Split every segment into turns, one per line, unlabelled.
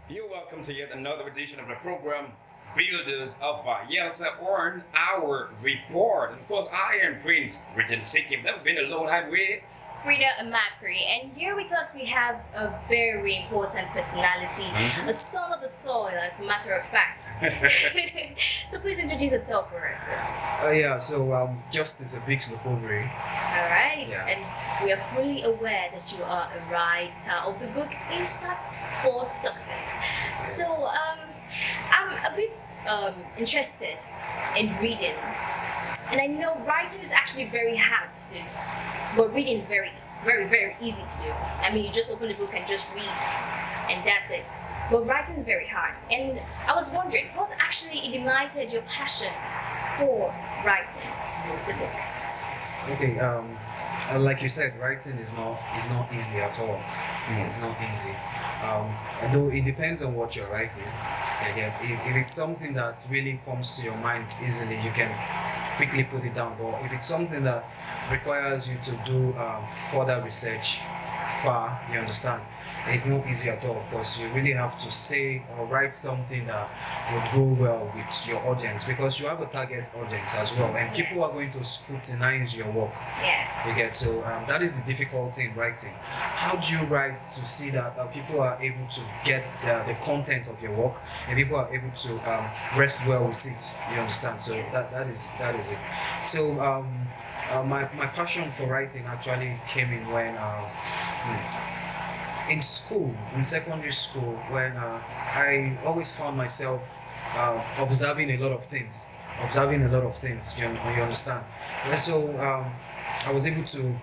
You're welcome to yet another edition of the program Builders of Bayelsa on our report. And of course, I am Prince Richard Sikim. Never been alone. I'm with
Frida Amakri, and here with us we have a very important personality, a son of the soil, as a matter of fact. So please introduce yourself for us.
Justice Ebiks Lokpobiri.
All right,
Yeah.
and we are fully aware that you are a writer of the book Insights for Success. So I'm a bit interested in reading, and I know writing is actually very hard to do, but reading is very, very, very easy to do. I mean, you just open the book and just read, and that's it. But writing is very hard, and I was wondering what actually ignited your passion for writing the book.
Okay, like you said, writing is not easy at all. It's not easy. Though it depends on what you're writing. Again, if it's something that really comes to your mind easily, you can quickly put it down. But if it's something that requires you to do further research, you understand, it's not easy at all because you really have to say or write something that would go well with your audience because you have a target audience as well, and people are going to scrutinize your work.
Yeah.
You get so that is the difficulty in writing. How do you write to see that people are able to get the content of your work and people are able to rest well with it? You understand? So that is it. So my passion for writing actually came in when in school, in secondary school, when I always found myself observing a lot of things. You understand? And so I was able to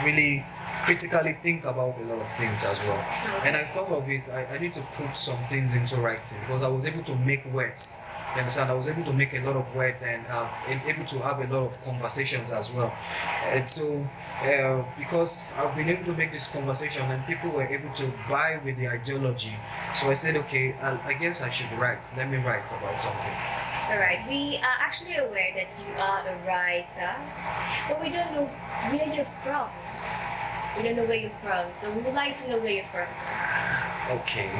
really critically think about a lot of things as well. And I thought of it, I need to put some things into writing because I was able to make words. You understand? I was able to make a lot of words and able to have a lot of conversations as well. And so because I've been able to make this conversation and people were able to buy with the ideology, so I said, okay, I guess I should write. Let me write about something.
All right. We are actually aware that you are a writer, but we don't know where you're from. We don't know where you're from, so we would like to know where you're from.
Okay,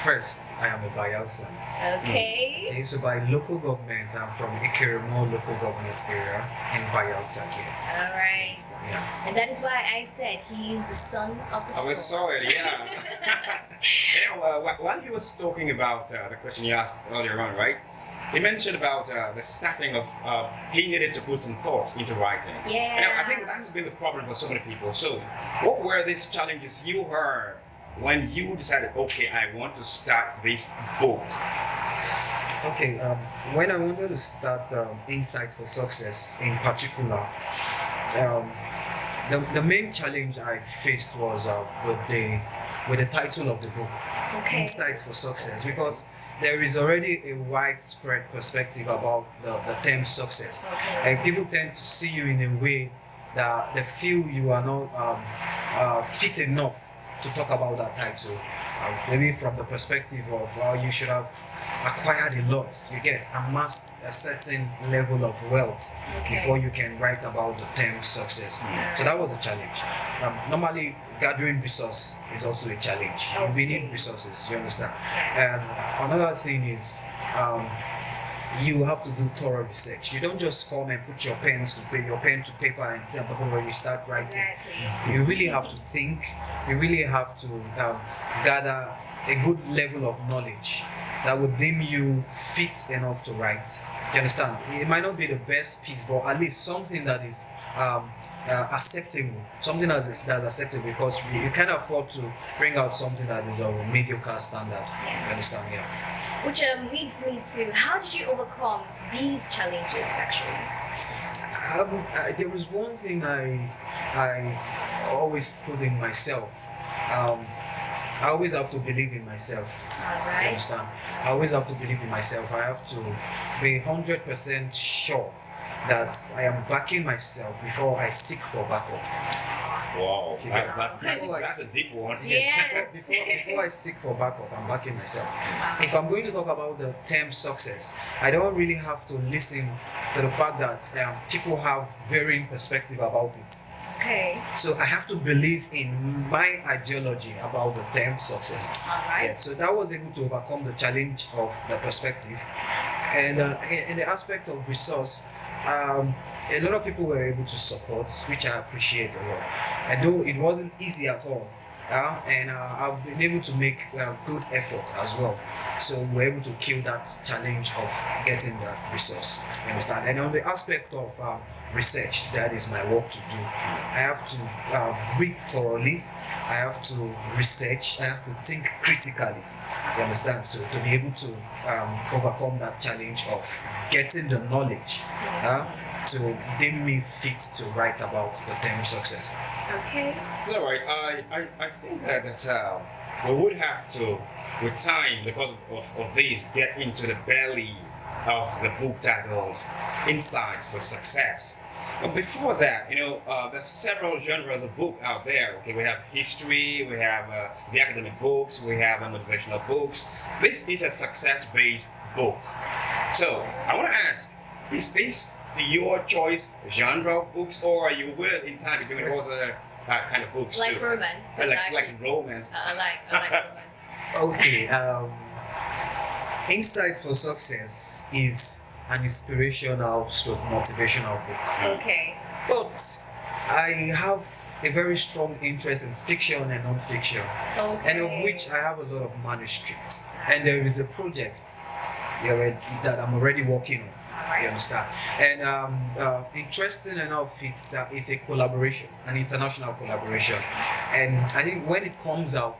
first I am a Bayelsa.
Okay.
Okay, so by local government, I'm from Ikirimo local government area in Bayelsa here.
All right.
Yeah.
And that is why I said he is the son of the
I was
soil.
sorry, yeah. While he was talking about the question you asked earlier on, right? He mentioned about the starting of he needed to put some thoughts into writing.
Yeah.
And I think that has been the problem for so many people. So, what were these challenges you heard when you decided, okay, I want to start this book?
Okay, when I wanted to start Insight for Success in particular, the main challenge I faced was with the title of the book,
Okay.
Insights for Success, because there is already a widespread perspective about the term success.
Okay.
And people tend to see you in a way that they feel you are not fit enough to talk about that title. Maybe from the perspective of you should have acquired a lot, you get amassed a certain level of wealth
Okay.
before you can write about the term success. So that was a challenge. Normally, gathering resource is also a challenge. We need resources, you understand? And another thing is you have to do thorough research. You don't just come and put your pen to paper and tell people when you start writing.
Exactly.
You really have to think. You really have to gather a good level of knowledge that would deem you fit enough to write. You understand? It might not be the best piece, but at least something that is acceptable. Something that's acceptable because you can't afford to bring out something that is of a mediocre standard. You understand? Yeah.
Which leads me to how did you overcome these challenges actually?
There was one thing I always put in myself. I always have to believe in myself.
All
You
right.
understand? I always have to believe in myself. I have to be 100% sure that I am backing myself before I seek for backup.
Wow,
Yeah.
that's a deep one.
Yeah.
Before I seek for backup, I'm backing myself. If I'm going to talk about the term success, I don't really have to listen to the fact that people have varying perspective about it.
Okay.
So I have to believe in my ideology about the term success.
Alright.
Yeah, so that was able to overcome the challenge of the perspective. And in the aspect of resource, a lot of people were able to support, which I appreciate a lot. And though it wasn't easy at all, and I've been able to make good effort as well. So we're able to kill that challenge of getting that resource. You understand? And on the aspect of research, that is my work to do. I have to read thoroughly. I have to research. I have to think critically. You understand? So to be able to overcome that challenge of getting the knowledge to deem me fit to write about the term success.
Okay.
It's all right. I think that we would have to, with time, because of this, get into the belly of the book titled Insights for Success. But before that, there's several genres of book out there. Okay, we have history, we have the academic books, we have motivational books. This is a success-based book. So I want to ask, is this your choice genre of books, or you will in time be doing other kind of books
Like
too?
romance. 'cause actually,
Like romance.
I like romance.
Okay. Insights for Success is an inspirational stroke motivational book.
Okay.
But I have a very strong interest in fiction and non-fiction,
Okay.
and of which I have a lot of manuscripts. And there is a project that I'm already working on. You understand? And interesting enough, it's a collaboration, an international collaboration. And I think when it comes out,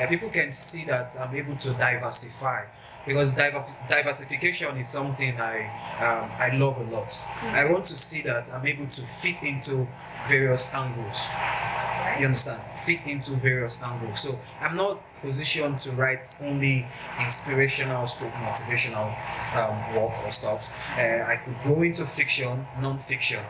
people can see that I'm able to diversify, because diversification is something I love a lot. I want to see that I'm able to fit into various angles. You understand? Fit into various angles. So I'm not positioned to write only inspirational stroke motivational work or stuff. I could go into fiction, non-fiction.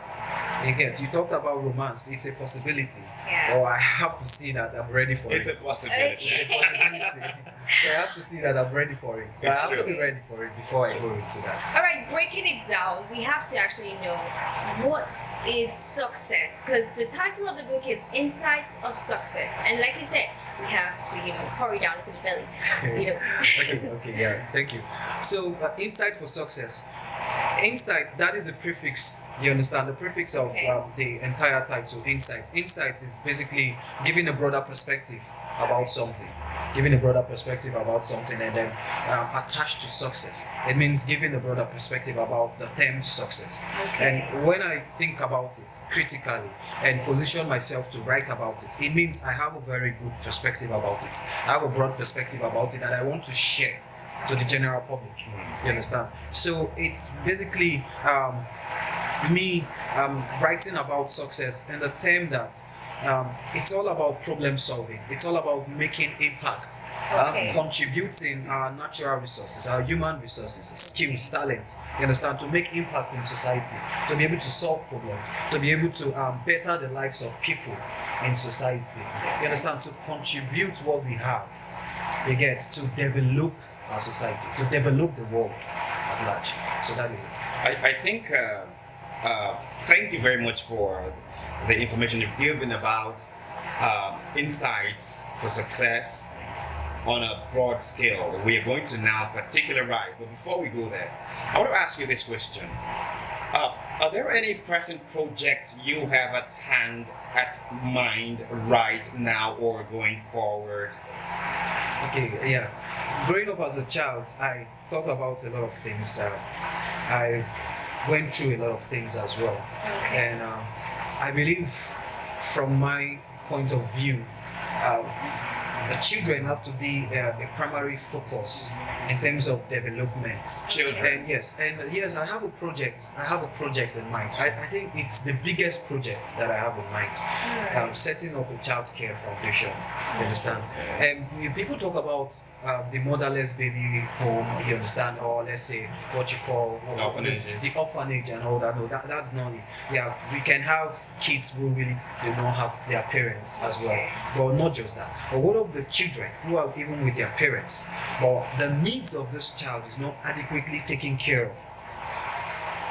You talked about romance. It's a possibility.
Yeah.
Or I have to see that I'm ready for it.
It's a possibility.
It's a possibility. So I have to see that I'm ready for it. So I have to be ready for it before I go into that.
All right, breaking it down, we have to actually know what is success, because the title of the book is Insights of Success, and like you said, we have to hurry down into the belly.
Okay, yeah, thank you. So insight for success. Insight, that is a prefix. You understand the prefix of the entire title. Insight. Insight is basically giving a broader perspective about something. Giving a broader perspective about something, and then attached to success. It means giving a broader perspective about the term success.
Okay.
And when I think about it critically and position myself to write about it, it means I have a very good perspective about it. I have a broad perspective about it that I want to share to the general public. You understand? So it's basically me writing about success and the term that it's all about problem solving. It's all about making impact, contributing our natural resources, our human resources, skills, talent. You understand? To make impact in society, to be able to solve problems, to be able to better the lives of people in society. You understand? To contribute what we have. You get to develop our society, to develop the world at large. So that is it.
I think. Thank you very much for the information you've given about insights for success on a broad scale. We are going to now particularize, but before we go there, I want to ask you this question. Are there any present projects you have at hand, at mind right now or going forward?
Okay, yeah. Growing up as a child, I thought about a lot of things. I went through a lot of things as well.
Okay.
And I believe, from my point of view, the children have to be a primary focus in terms of development.
Children.
And yes, I have a project in mind. I think it's the biggest project that I have in mind. Setting up a childcare foundation. You understand? And people talk about the motherless baby home. You understand? Or let's say what you call
Orphanages.
the orphanage and all that. No, that's not it. Yeah, we can have kids who really do not have their parents as well. But not just that. But what of the children who are even with their parents, but the needs of this child is not adequately taken care of?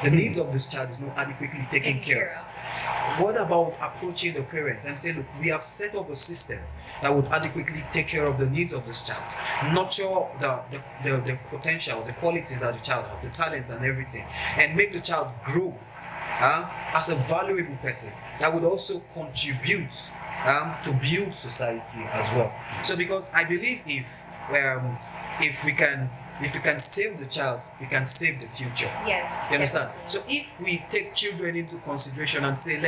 The needs of this child is not adequately taken care of. what about approaching the parents and say, look, we have set up a system that would adequately take care of the needs of this child, nurture the potential, the qualities that the child has, the talents and everything, and make the child grow as a valuable person that would also contribute to build society as well. So because I believe if we can save the child, we can save the future.
Yes.
You understand? So if we take children into consideration and say,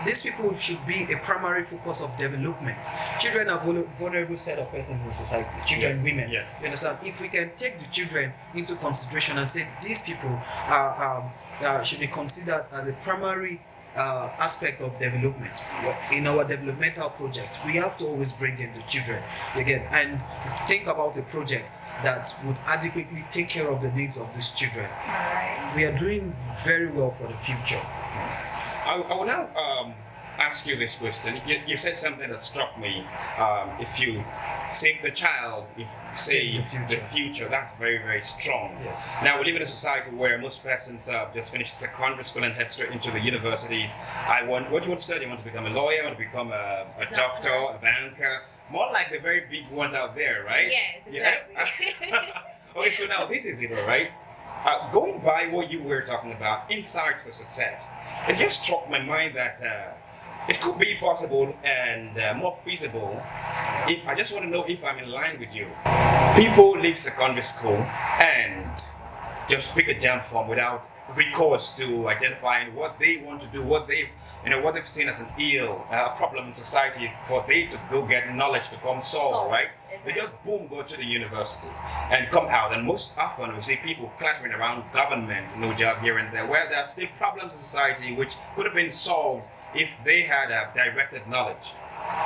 these people should be a primary focus of development. Children are vulnerable set of persons in society. Children, women.
Yes.
You understand? If we can take the children into consideration and say these people should be considered as a primary aspect of development in our developmental project, we have to always bring in the children again and think about a project that would adequately take care of the needs of these children. We are doing very well for the future.
I will now ask you this question. You said something that struck me. If you save the child, if save the future, that's very, very strong.
Yes.
Now we live in a society where most persons just finish secondary school and head straight into the universities. What do you want to study? You want to become a lawyer? Want to become a doctor, a banker? More like the very big ones out there, right?
Yes, exactly.
Yeah? Okay, so now this is it, all right? Going by what you were talking about, insights for success, it just struck my mind that it could be possible and more feasible. If I just want to know if I'm in line with you. People leave secondary school and just pick a jump form without recourse to identifying what they want to do, what they've seen as an ill, a problem in society, for they to go get knowledge to come solve, right?
Exactly.
They just boom, go to the university and come out, and most often we see people clattering around government, no job here and there, where there are still problems in society which could have been solved if they had directed knowledge.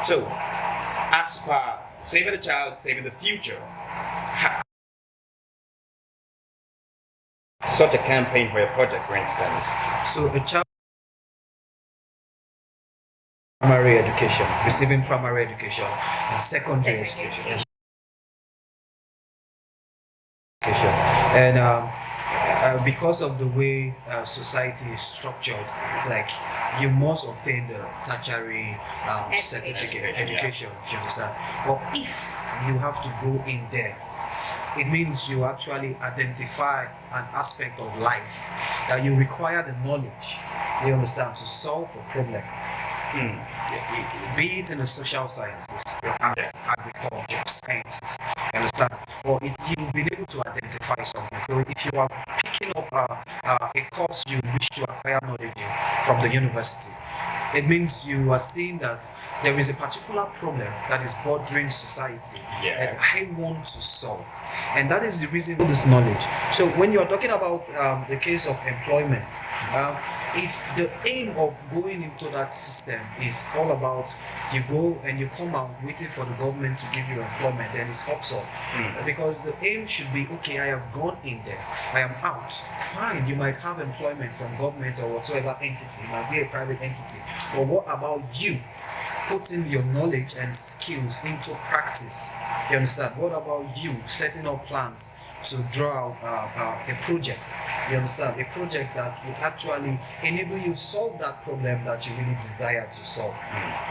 So, as per saving the child, saving the future, such a campaign for a project, for instance.
So a child primary education, receiving primary education and secondary education. And because of the way society is structured, it's like you must obtain the tertiary certificate, education, you understand? But if you have to go in there, it means you actually identify an aspect of life that you require the knowledge, you understand, to solve a problem. Be it in the social sciences, arts, agriculture, sciences, you understand? Or you've been able to identify something. So if you are picking up a course you wish to acquire knowledge in from the university, it means you are seeing that there is a particular problem that is bothering society that I want to solve. And that is the reason for this knowledge. So when you are talking about the case of employment, if the aim of going into that system is all about you go and you come out waiting for the government to give you employment, then it's absurd. Because the aim should be, okay, I have gone in there, I am out. Fine, you might have employment from government or whatsoever entity, it might be a private entity. But what about you putting your knowledge and skills into practice? You understand? What about you setting up plans to draw out a project? You understand? A project that will actually enable you to solve that problem that you really desire to solve.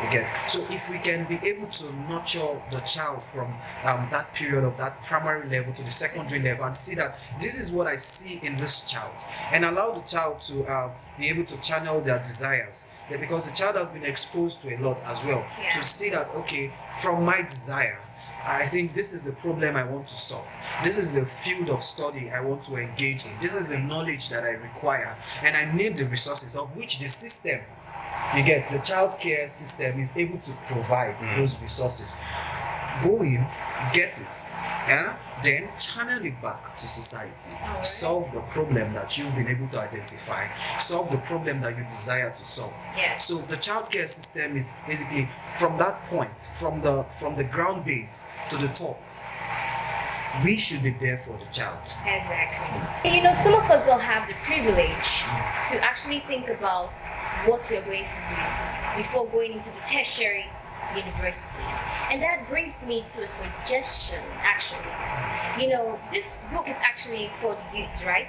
Again, so if we can be able to nurture the child from that period of that primary level to the secondary level and see that this is what I see in this child, and allow the child to be able to channel their desires. Yeah, because the child has been exposed to a lot as well, to see that, okay, from my desire, I think this is a problem I want to solve. This is a field of study I want to engage in. This is the knowledge that I require. And I name the resources of which the system, you get, the child care system is able to provide those resources. Go in, get it, then channel it back to society. Solve the problem that you've been able to identify. Solve the problem that you desire to solve. So the childcare system is basically from that point, from the ground base to the top. We should be there for the child.
Exactly. You know, some of us don't have the privilege to actually think about what we are going to do before going into the tertiary university. And that brings me to a suggestion, actually. You know, this book is actually for the youths, right?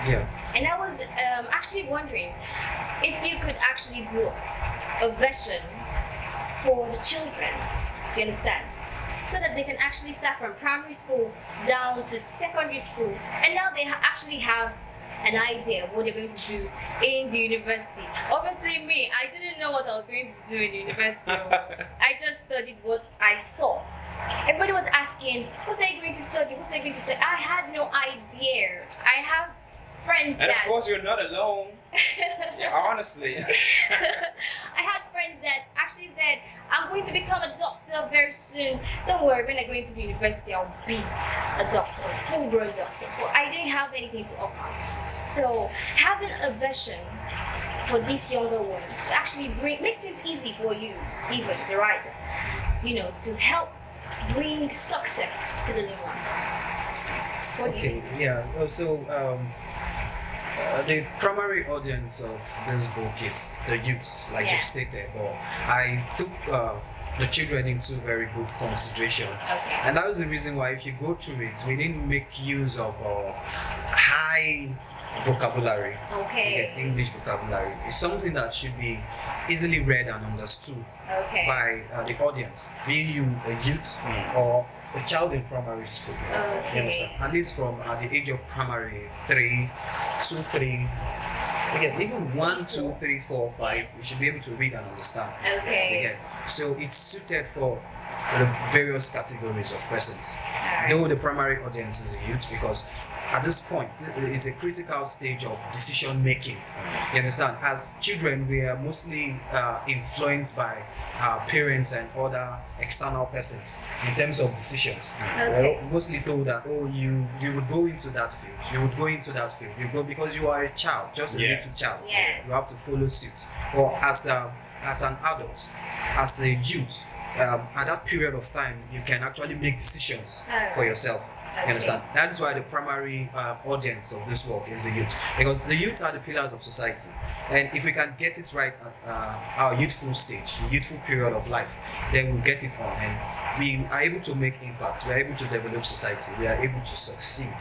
Yeah.
And I was actually wondering if you could actually do a version for the children. You understand? So that they can actually start from primary school down to secondary school, and now they actually have an idea of what they're going to do in the university. Obviously, me, I didn't know what I was going to do in the university. I just studied what I saw. Everybody was asking, what are you going to study? What are you going to study? I had no idea. I have friends
And
that...
of course, you're not alone. Yeah, honestly.
I had friends that actually said, I'm going to become a doctor very soon. Don't worry, when I go into the university, I'll be a doctor, a full-grown doctor. But I didn't have anything to offer. So having a vision for these younger ones to actually make things easy for you, even the writer, to help bring success to the new one. What do you think?
Yeah. Also, the primary audience of this book is the youth, like
Yeah.
you've stated. But I took the children into very good consideration,
Okay.
and that was the reason why, if you go through it, we didn't make use of high vocabulary.
Okay.
English vocabulary. It's something that should be easily read and understood
Okay.
by the audience, be you a youth or a child in primary school.
Okay.
You understand? At least from the age of primary 3, 2, 3, again, even 1, 2, 3, 4, 5, you should be able to read and understand.
Okay.
Again, so it's suited for the various categories of persons.
Alright.
Though the primary audience is the youth, because at this point it's a critical stage of decision making. You understand? As children, we are mostly influenced by our parents and other external persons in terms of decisions.
Okay.
We're mostly told that, oh, you would go into that field, you would go into that field, you go because you are a child, just a
Yes.
little child.
Yes.
You have to follow suit. Or as an adult, as a youth, at that period of time, you can actually make decisions for yourself.
Okay.
You understand? That is why the primary audience of this work is the youth, because the youth are the pillars of society, and if we can get it right at our youthful stage, youthful period of life, then we'll get it on, and we are able to make impact. We are able to develop society. We are able to succeed.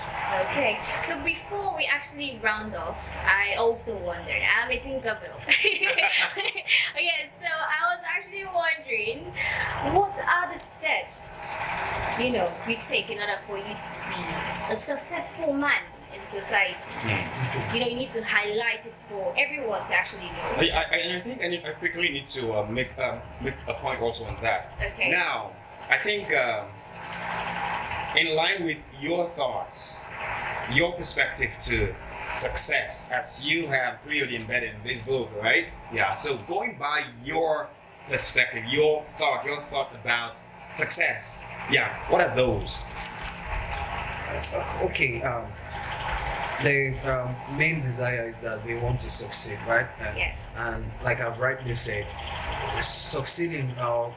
Okay, so before we actually round off, I also wondered, I'm a Tinkerbell. Okay, so I was actually wondering, what are the steps, you take in order for you to be a successful man in society? You need to highlight it for everyone to actually know.
I think I quickly need to make a point also on that.
Okay.
Now, I think in line with your thoughts, your perspective to success, as you have clearly embedded in this book, right? Yeah. So going by your perspective, your thought about success. Yeah. What are those?
Okay. The main desire is that we want to succeed, right?
Yes.
And like I've rightly said, succeeding or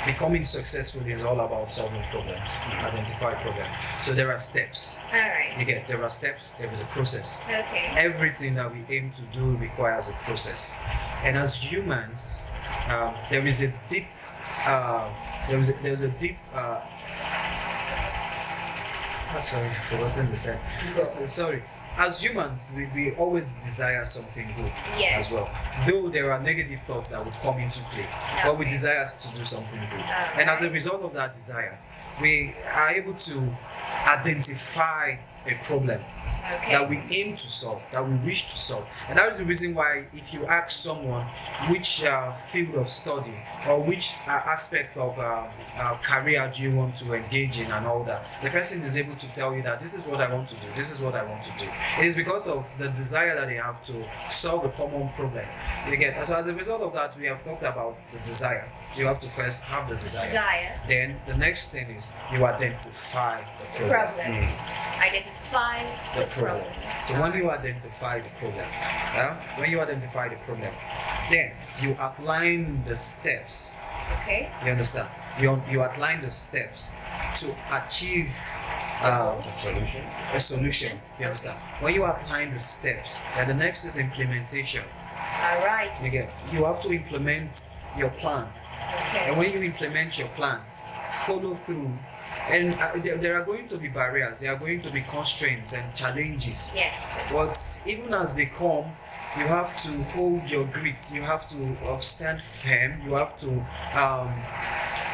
becoming successful is all about solving problems, identify problems. So there are steps.
All right.
There are steps. There is a process.
Okay.
Everything that we aim to do requires a process, and as humans, there is a deep sorry, I've forgotten the saying. Sorry. As humans, we always desire something good
Yes.
as well. Though there are negative thoughts that would come into play, but we
Okay.
desire to do something good. And as a result of that desire, we are able to identify a problem
Okay.
that we aim to solve, that we wish to solve. And that is the reason why, if you ask someone which field of study or which aspect of career do you want to engage in and all that, the person is able to tell you that this is what I want to do, this is what I want to do. It is because of the desire that they have to solve a common problem. You get? So as a result of that, we have talked about the desire. You have to first have the desire. Then the next thing is you identify the problem.
Identify the problem.
So when you identify the problem, then you outline the steps.
Okay.
You understand? You outline the steps to achieve
Solution.
a solution. You understand? When you outline the steps, then the next is implementation.
All right.
You have to implement your plan.
Okay.
And when you implement your plan, follow through. And there are going to be barriers, there are going to be constraints and challenges.
Yes.
But even as they come, You have to hold your grit. You have to stand firm. You have to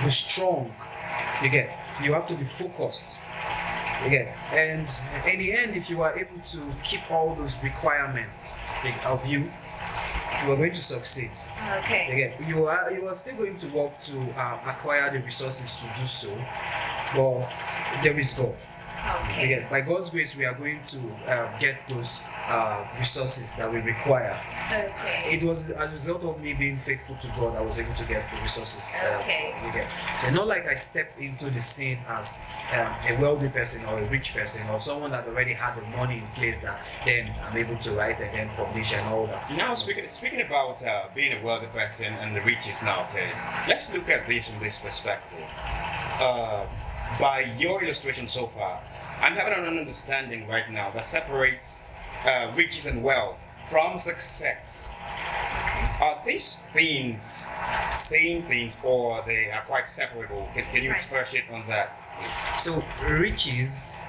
be strong. You get. You have to be focused. You get. And in the end, if you are able to keep all those requirements of you, you are going to succeed.
Okay.
Again, you are still going to work to acquire the resources to do so, but there is God.
Okay.
Again, by God's grace, we are going to get those resources that we require.
Okay.
It was as a result of me being faithful to God I was able to get the resources.
Okay.
Again, so not like I stepped into the scene as a wealthy person or a rich person or someone that already had the money in place that then I'm able to write and then publish and all that.
Now, speaking about being a wealthy person and the riches now, okay, let's look at this from this perspective. By your illustration so far, I'm having an understanding right now that separates riches and wealth from success. Are these things same thing or they are quite separable? Can you express it on that, please?
So riches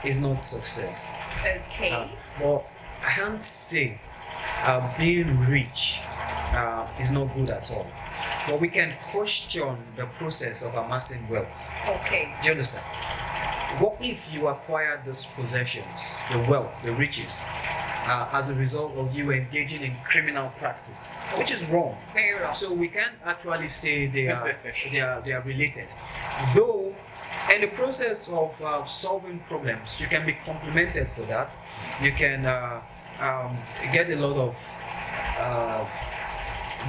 is not success.
Okay.
But I can't say being rich is not good at all. But we can question the process of amassing wealth.
Okay.
Do you understand? What if you acquire those possessions, the wealth, the riches, as a result of you engaging in criminal practice, which is wrong?
Very wrong.
So we can't actually say they are related. Though, in the process of solving problems, you can be complimented for that. You can get a lot of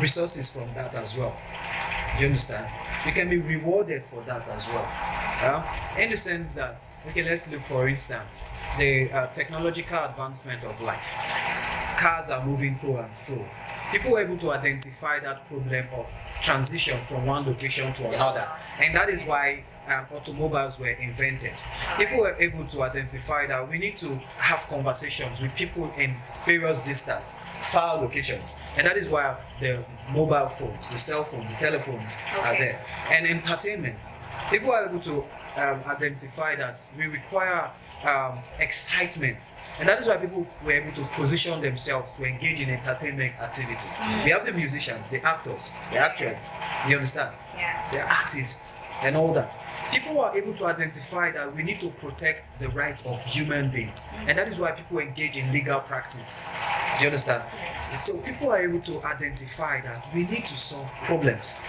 resources from that as well. Do you understand? You can be rewarded for that as well. In the sense that, okay, let's look for instance, the technological advancement of life. Cars are moving to and fro. People were able to identify that problem of transition from one location to another, and that is why automobiles were invented. People were able to identify that we need to have conversations with people in various distance, far locations, and that is why the mobile phones, the cell phones, the telephones are there. And entertainment, people are able to identify that we require excitement, and that is why people were able to position themselves to engage in entertainment activities. We have the musicians, the actors, the actors, you understand?
Yeah.
The artists and all that. People are able to identify that we need to protect the rights of human beings, and that is why people engage in legal practice. Do you understand?
Yes.
So people are able to identify that we need to solve problems.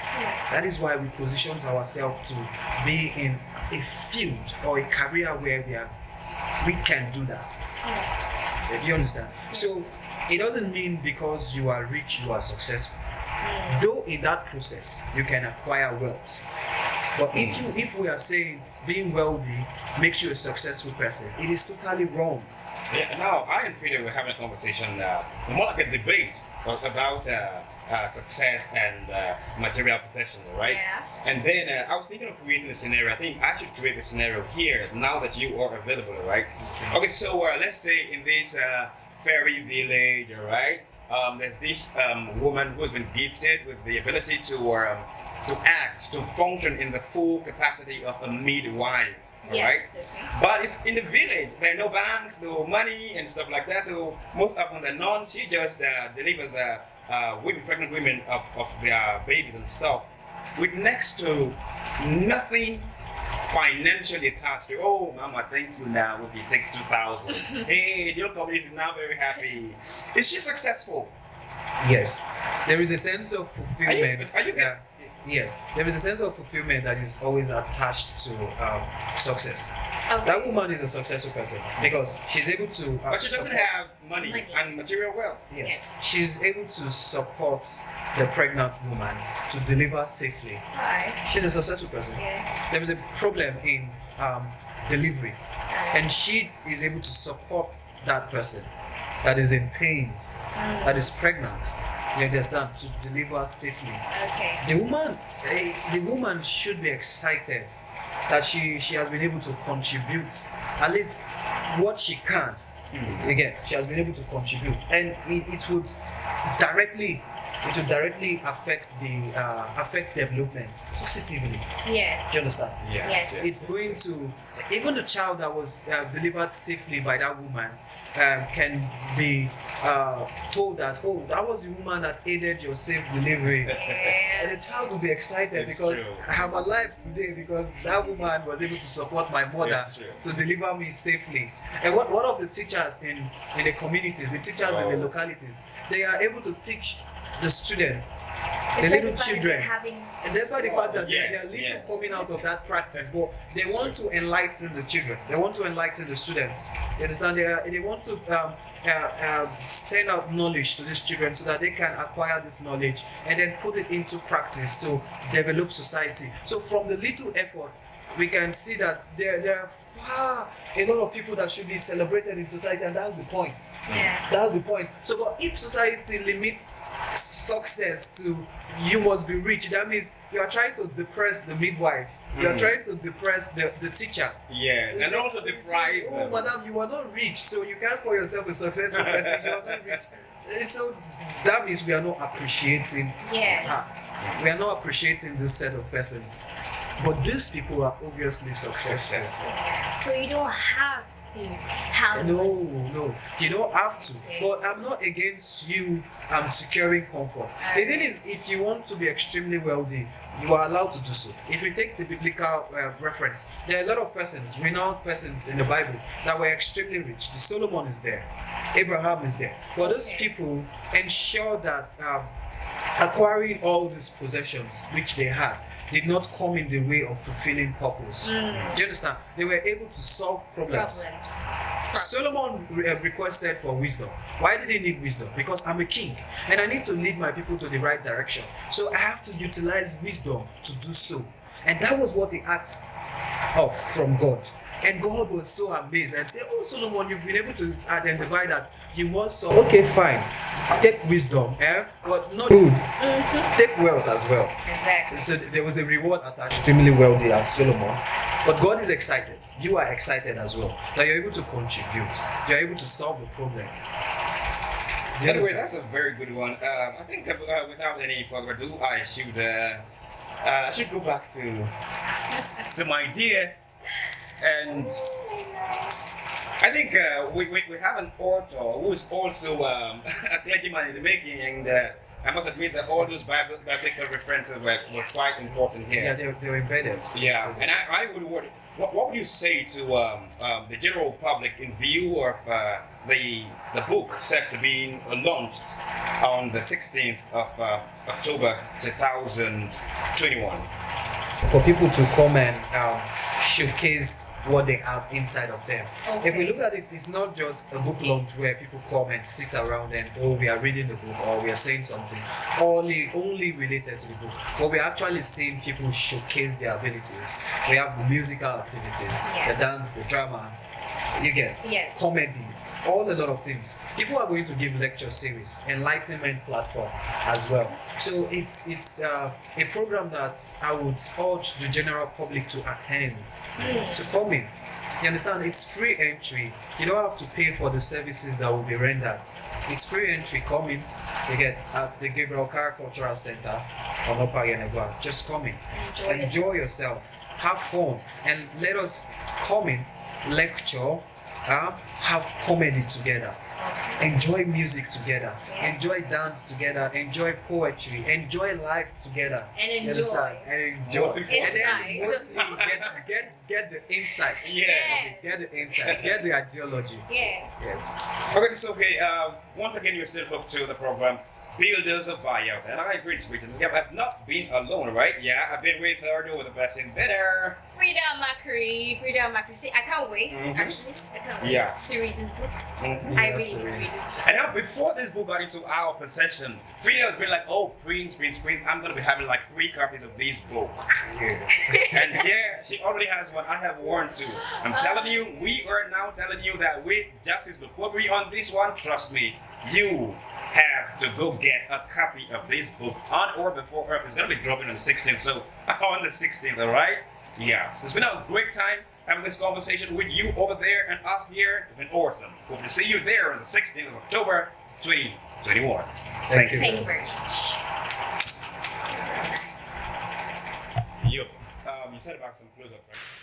That is why we position ourselves to be in a field or a career where we can do that. Do you understand? So it doesn't mean because you are rich you are successful. Though in that process you can acquire wealth. But if we are saying being wealthy makes you a successful person, it is totally wrong.
Yeah, now I and Frida were having a conversation, more like a debate about success and material possession, right?
Yeah.
And then I was thinking of creating a scenario. I think I should create a scenario here now that you are available, right? Okay, so let's say in this fairy village, all right, there's this woman who has been gifted with the ability to act, to function in the full capacity of a midwife. Alright?
Yes, okay.
But it's in the village, there are no banks, no money and stuff like that. So most often than not, she just delivers pregnant women of their babies and stuff with next to nothing financially attached to. Oh, mama, thank you now. We'll be take 2,000. Hey, your company is now very happy. Is she successful?
Yes, there is a sense of fulfillment.
Are you
Yes, there is a sense of fulfillment that is always attached to success.
Okay.
That woman is a successful person because she's able to.
But she doesn't
support-
have money and material wealth.
Yes, she's able to support the pregnant woman to deliver safely.
Alright.
She's a successful person.
Yeah.
There is a problem in delivery, and she is able to support that person that is in pains, that is pregnant. You understand, to deliver safely.
Okay.
The woman should be excited that she has been able to contribute at least what she can. Again, she has been able to contribute, and it would directly it will directly affect the affect development positively.
Yes.
Do you understand?
Yes.
It's going to, even the child that was delivered safely by that woman can be told that, oh, that was the woman that aided your safe delivery. And the child will be excited
It's
because
true.
I'm alive today because that woman was able to support my mother
It's true.
to deliver me safely. And what of the teachers in the communities, the teachers in the
Oh.
localities, they are able to teach the students, the
Despite
little
the fact that
children.
they're having
And despite the fact that
Yes,
they are little
yes.
coming out of that practice, but they want to enlighten the children. They want to enlighten the students. You understand? They want to send out knowledge to these children so that they can acquire this knowledge and then put it into practice to develop society. So from the little effort, we can see that there are far a lot of people that should be celebrated in society, and that's the point.
yeah.
That's the point. So, but if society limits success to you must be rich, that means you are trying to depress the midwife. You are trying to depress the teacher.
Yes,
You
and
say,
also deprive
oh,
them.
madam, you are not rich, so you can't call yourself a successful person. You are not rich. So that means we are not appreciating.
Yes.
We are not appreciating this set of persons. But these people are obviously successful.
Successful.
So you don't have to have
No, you don't have to. But I'm not against you securing comfort. The thing is, if you want to be extremely wealthy, you are allowed to do so. If you take the biblical reference, there are a lot of persons, renowned persons in the Bible that were extremely rich. The Solomon is there, Abraham is there. But those people ensure that acquiring all these possessions which they had did not come in the way of fulfilling purpose. Do you understand? They were able to solve problems. Solomon requested for wisdom. Why did he need wisdom? Because I'm a king and I need to lead my people to the right direction. So I have to utilize wisdom to do so. And that was what he asked of from God. And God was so amazed and said, oh, Solomon, you've been able to identify that you want some. Okay, fine. Take wisdom, but not good. Take wealth as well.
Exactly.
So there was a reward attached. Extremely wealthy as Solomon. But God is excited. You are excited as well. That you're able to contribute. You're able to solve the problem. You
Anyway,
understand?
that's a very good one. I think without any further ado, I should go back to my idea. And I think we have an author who is also a clergyman in the making, and I must admit that all those biblical references were quite important here.
Yeah, they're embedded.
Yeah,
So,
and I would what would you say to the general public in view of the book set to be launched on the 16th of October 2021?
for people to come and showcase what they have inside of them.
Okay.
If we look at it, it's not just a book launch where people come and sit around and, oh, we are reading the book or we are saying something only related to the book. But we're actually seeing people showcase their abilities. We have the musical activities,
Yes.
the dance, the drama, you get
Yes.
comedy, all a lot of things. People are going to give lecture series, enlightenment platform as well. So it's a program that I would urge the general public to attend, to come in. You understand? It's free entry. You don't have to pay for the services that will be rendered. It's free entry. Come in. You get at the Gabriel Carr Cultural Center on Upper Yenegua. Just come in. Enjoy yourself. Have fun. And let us come in, lecture, have comedy together, enjoy music together,
Yes.
enjoy dance together, enjoy poetry, enjoy life together.
And
You
enjoy.
understand? And enjoy.
Most
And then
Insight.
mostly get the insight.
Yes.
Get the insight. Get the ideology.
Yes.
Yes.
Okay, it's okay. Once again, you're still hooked to the program Builders of Bayelsa, and I agree with you. I've not been alone, right? Yeah, I've been with Erdo with the blessing better.
Frida Macri. See, I can't wait. Actually, I can't wait
Yeah.
to read this book.
Mhm.
I really need to read this book.
And now, before this book got into our possession, Frida has been like, "Oh, Prince, I'm gonna be having like 3 copies of this book." And yeah, she already has one. I have one too. I'm telling you, we are now telling you that with Justice Lokpobiri on this one, trust me, you have to go get a copy of this book on or before Earth. It's gonna be dropping on the 16th, so on the 16th, alright? Yeah. It's been a great time having this conversation with you over there and us here. It's been awesome. Hope to see you there on the 16th of October 2021.
Thank you.
Thank you very much.
you said about some close-up, right?